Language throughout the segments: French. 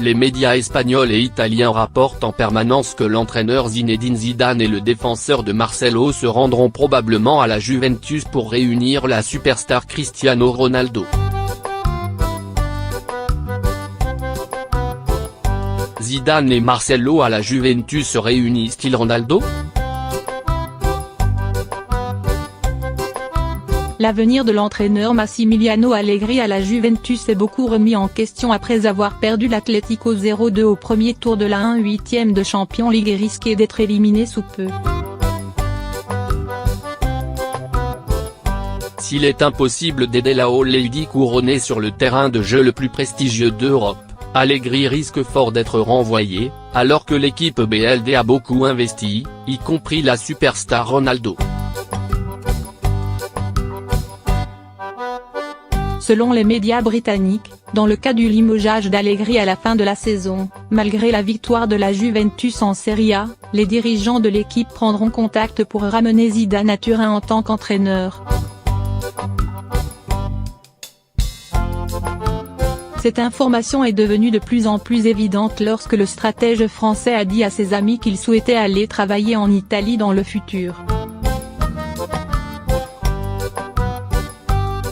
Les médias espagnols et italiens rapportent en permanence que l'entraîneur Zinedine Zidane et le défenseur de Marcelo se rendront probablement à la Juventus pour réunir la superstar Cristiano Ronaldo. Zidane et Marcelo à la Juventus réunissent-ils Ronaldo ? L'avenir de l'entraîneur Massimiliano Allegri à la Juventus est beaucoup remis en question après avoir perdu l'Atlético 0-2 au premier tour de la 1/8e de Champions League et risqué d'être éliminé sous peu. S'il est impossible d'aider la Lady couronnée sur le terrain de jeu le plus prestigieux d'Europe, Allegri risque fort d'être renvoyé, alors que l'équipe BLD a beaucoup investi, y compris la superstar Ronaldo. Selon les médias britanniques, dans le cas du limogeage d'Allegri à la fin de la saison, malgré la victoire de la Juventus en Serie A, les dirigeants de l'équipe prendront contact pour ramener Zidane à Turin en tant qu'entraîneur. Cette information est devenue de plus en plus évidente lorsque le stratège français a dit à ses amis qu'il souhaitait aller travailler en Italie dans le futur.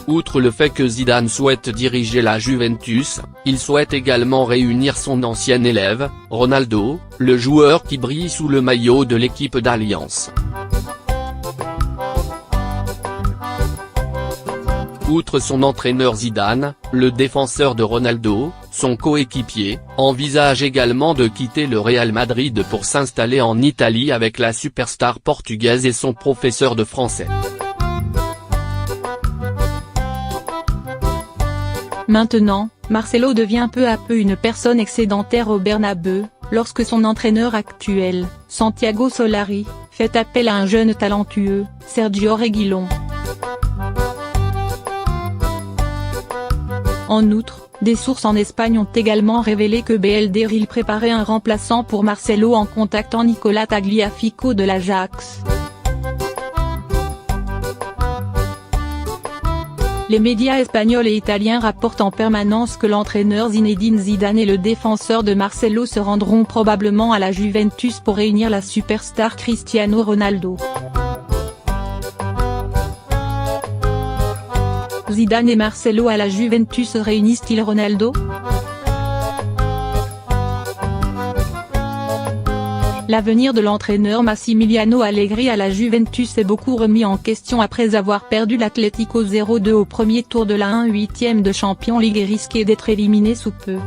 Outre le fait que Zidane souhaite diriger la Juventus, il souhaite également réunir son ancien élève, Ronaldo, le joueur qui brille sous le maillot de l'équipe d'Alliance. Outre son entraîneur Zidane, le défenseur de Ronaldo, son coéquipier, envisage également de quitter le Real Madrid pour s'installer en Italie avec la superstar portugaise et son professeur de français. Maintenant, Marcelo devient peu à peu une personne excédentaire au Bernabeu, lorsque son entraîneur actuel, Santiago Solari, fait appel à un jeune talentueux, Sergio Reguilón. En outre, des sources en Espagne ont également révélé que BLD Real préparait un remplaçant pour Marcelo en contactant Nicolas Tagliafico de l'Ajax. Les médias espagnols et italiens rapportent en permanence que l'entraîneur Zinedine Zidane et le défenseur de Marcelo se rendront probablement à la Juventus pour réunir la superstar Cristiano Ronaldo. Zidane et Marcelo à la Juventus réunissent-ils Ronaldo ? L'avenir de l'entraîneur Massimiliano Allegri à la Juventus est beaucoup remis en question après avoir perdu l'Atlético 0-2 au premier tour de la 1/8e de Champions League et risqué d'être éliminé sous peu.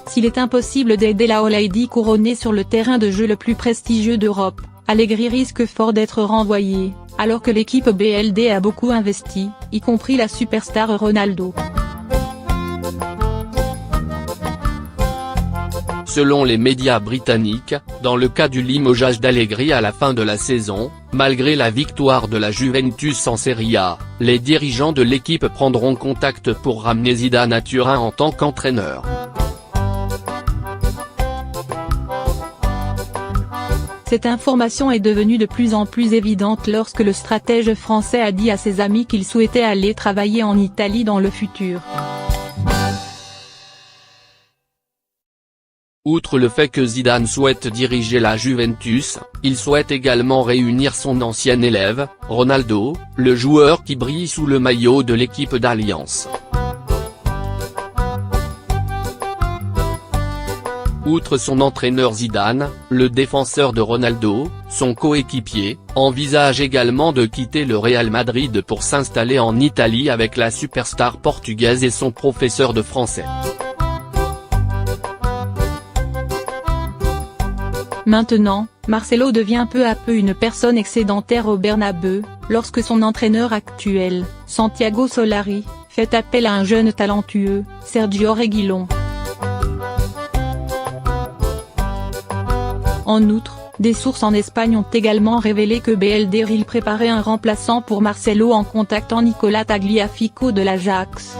S'il est impossible d'aider la Lady couronnée sur le terrain de jeu le plus prestigieux d'Europe, Allegri risque fort d'être renvoyé, alors que l'équipe BLD a beaucoup investi, y compris la superstar Ronaldo. Selon les médias britanniques, dans le cas du limogeage d'Allegri à la fin de la saison, malgré la victoire de la Juventus en Serie A, les dirigeants de l'équipe prendront contact pour ramener Zidane à Turin en tant qu'entraîneur. Cette information est devenue de plus en plus évidente lorsque le stratège français a dit à ses amis qu'il souhaitait aller travailler en Italie dans le futur. Outre le fait que Zidane souhaite diriger la Juventus, il souhaite également réunir son ancien élève, Ronaldo, le joueur qui brille sous le maillot de l'équipe d'Alliance. Outre son entraîneur Zidane, le défenseur de Ronaldo, son coéquipier, envisage également de quitter le Real Madrid pour s'installer en Italie avec la superstar portugaise et son professeur de français. Maintenant, Marcelo devient peu à peu une personne excédentaire au Bernabeu, lorsque son entraîneur actuel, Santiago Solari, fait appel à un jeune talentueux, Sergio Reguilón. En outre, des sources en Espagne ont également révélé que BLD Real préparait un remplaçant pour Marcelo en contactant Nicolas Tagliafico de l'Ajax.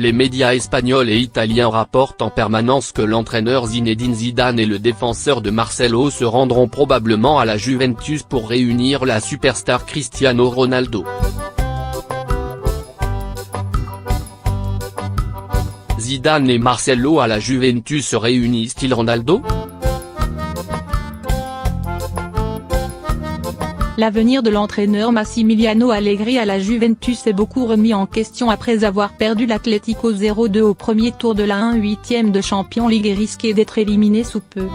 Les médias espagnols et italiens rapportent en permanence que l'entraîneur Zinedine Zidane et le défenseur de Marcelo se rendront probablement à la Juventus pour réunir la superstar Cristiano Ronaldo. Zidane et Marcelo à la Juventus réunissent-ils Ronaldo ? L'avenir de l'entraîneur Massimiliano Allegri à la Juventus est beaucoup remis en question après avoir perdu l'Atlético 0-2 au premier tour de la 1/8e de Champions League et risqué d'être éliminé sous peu.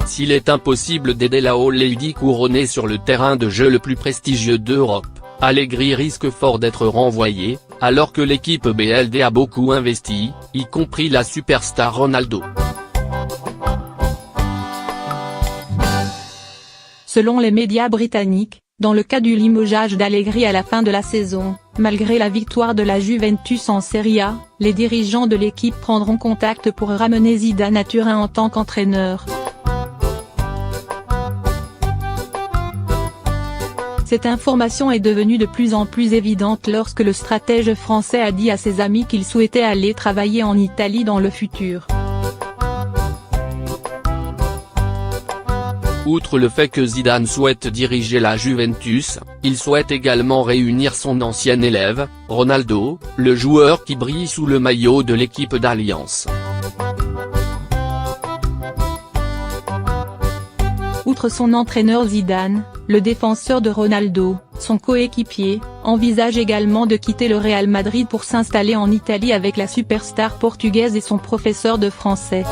S'il est impossible d'aider la Lady couronnée sur le terrain de jeu le plus prestigieux d'Europe, Allegri risque fort d'être renvoyé, alors que l'équipe BLD a beaucoup investi, y compris la superstar Ronaldo. Selon les médias britanniques, dans le cas du limogeage d'Allegri à la fin de la saison, malgré la victoire de la Juventus en Serie A, les dirigeants de l'équipe prendront contact pour ramener Zidane à Turin en tant qu'entraîneur. Cette information est devenue de plus en plus évidente lorsque le stratège français a dit à ses amis qu'il souhaitait aller travailler en Italie dans le futur. Outre le fait que Zidane souhaite diriger la Juventus, il souhaite également réunir son ancien élève, Ronaldo, le joueur qui brille sous le maillot de l'équipe d'Alliance. Outre son entraîneur Zidane, le défenseur de Ronaldo, son coéquipier, envisage également de quitter le Real Madrid pour s'installer en Italie avec la superstar portugaise et son professeur de français.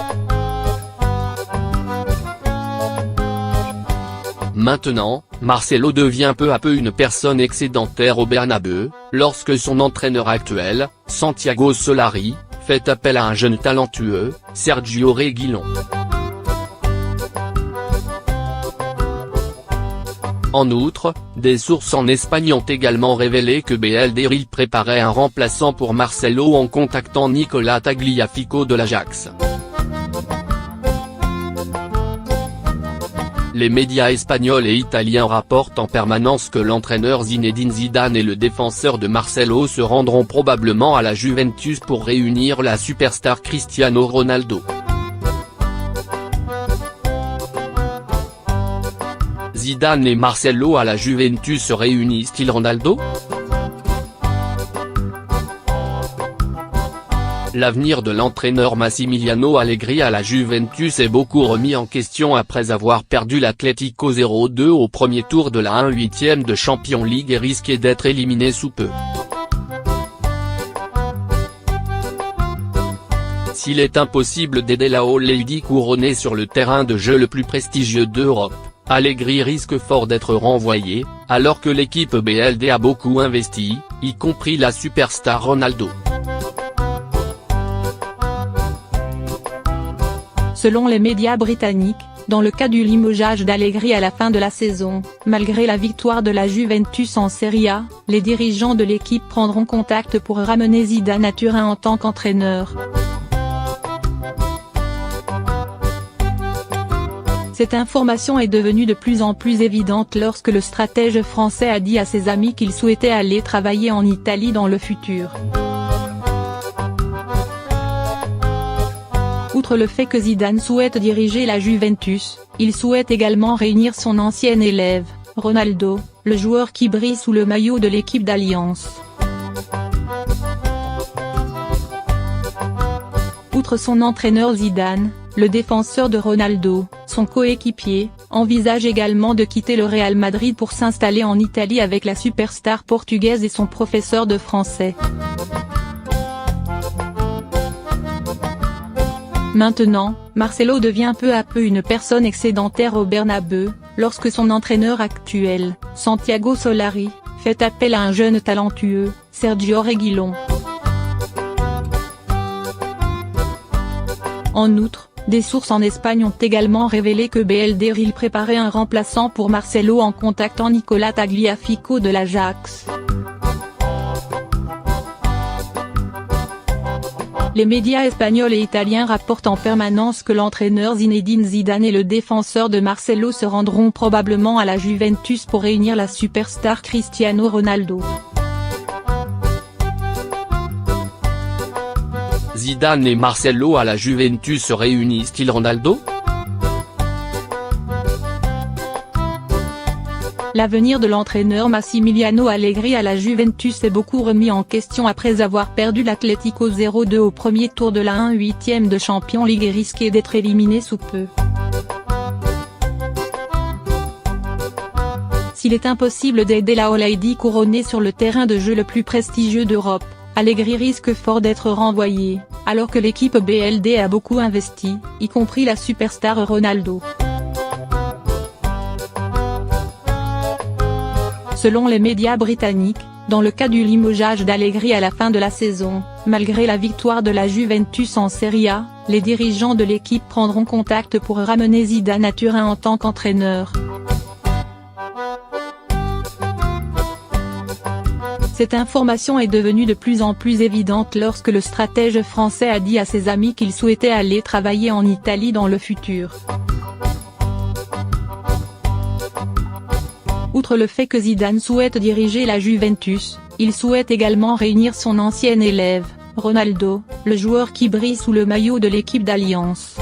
Maintenant, Marcelo devient peu à peu une personne excédentaire au Bernabeu, lorsque son entraîneur actuel, Santiago Solari, fait appel à un jeune talentueux, Sergio Reguilón. En outre, des sources en Espagne ont également révélé que BLD préparait un remplaçant pour Marcelo en contactant Nicolas Tagliafico de l'Ajax. Les médias espagnols et italiens rapportent en permanence que l'entraîneur Zinedine Zidane et le défenseur de Marcelo se rendront probablement à la Juventus pour réunir la superstar Cristiano Ronaldo. Zidane et Marcelo à la Juventus réunissent-ils Ronaldo ? L'avenir de l'entraîneur Massimiliano Allegri à la Juventus est beaucoup remis en question après avoir perdu l'Atlético 0-2 au premier tour de la 1/8e de Champions League et risqué d'être éliminé sous peu. S'il est impossible d'aider la Lady couronnée sur le terrain de jeu le plus prestigieux d'Europe, Allegri risque fort d'être renvoyé, alors que l'équipe BLD a beaucoup investi, y compris la superstar Ronaldo. Selon les médias britanniques, dans le cas du limogeage d'Allegri à la fin de la saison, malgré la victoire de la Juventus en Serie A, les dirigeants de l'équipe prendront contact pour ramener Zidane à Turin en tant qu'entraîneur. Cette information est devenue de plus en plus évidente lorsque le stratège français a dit à ses amis qu'il souhaitait aller travailler en Italie dans le futur. Outre le fait que Zidane souhaite diriger la Juventus, il souhaite également réunir son ancien élève, Ronaldo, le joueur qui brille sous le maillot de l'équipe d'Alliance. Outre son entraîneur Zidane, le défenseur de Ronaldo, son coéquipier, envisage également de quitter le Real Madrid pour s'installer en Italie avec la superstar portugaise et son professeur de français. Maintenant, Marcelo devient peu à peu une personne excédentaire au Bernabeu, lorsque son entraîneur actuel, Santiago Solari, fait appel à un jeune talentueux, Sergio Reguilón. En outre, des sources en Espagne ont également révélé que BLD préparait un remplaçant pour Marcelo en contactant Nicolas Tagliafico de l'Ajax. Les médias espagnols et italiens rapportent en permanence que l'entraîneur Zinedine Zidane et le défenseur de Marcelo se rendront probablement à la Juventus pour réunir la superstar Cristiano Ronaldo. Zidane et Marcelo à la Juventus réunissent-ils Ronaldo? L'avenir de l'entraîneur Massimiliano Allegri à la Juventus est beaucoup remis en question après avoir perdu l'Atlético 0-2 au premier tour de la 1/8 de Champions League et risqué d'être éliminé sous peu. S'il est impossible d'aider la Olaïdi couronnée sur le terrain de jeu le plus prestigieux d'Europe, Allegri risque fort d'être renvoyé, alors que l'équipe BLD a beaucoup investi, y compris la superstar Ronaldo. Selon les médias britanniques, dans le cas du limogeage d'Allegri à la fin de la saison, malgré la victoire de la Juventus en Serie A, les dirigeants de l'équipe prendront contact pour ramener Zidane à Turin en tant qu'entraîneur. Cette information est devenue de plus en plus évidente lorsque le stratège français a dit à ses amis qu'il souhaitait aller travailler en Italie dans le futur. Outre le fait que Zidane souhaite diriger la Juventus, il souhaite également réunir son ancien élève, Ronaldo, le joueur qui brille sous le maillot de l'équipe d'Alliance.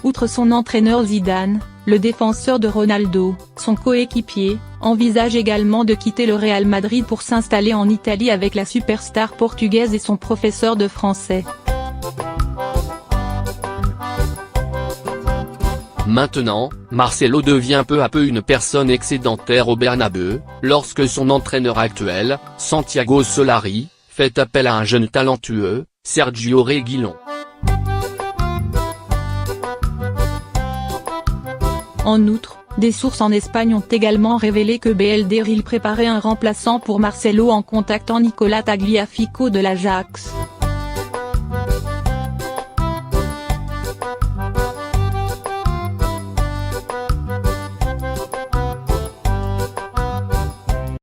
Outre son entraîneur Zidane, le défenseur de Ronaldo, son coéquipier, envisage également de quitter le Real Madrid pour s'installer en Italie avec la superstar portugaise et son professeur de français. Maintenant, Marcelo devient peu à peu une personne excédentaire au Bernabeu, lorsque son entraîneur actuel, Santiago Solari, fait appel à un jeune talentueux, Sergio Reguilón. En outre, des sources en Espagne ont également révélé que BLD préparait un remplaçant pour Marcelo en contactant Nicolas Tagliafico de l'Ajax.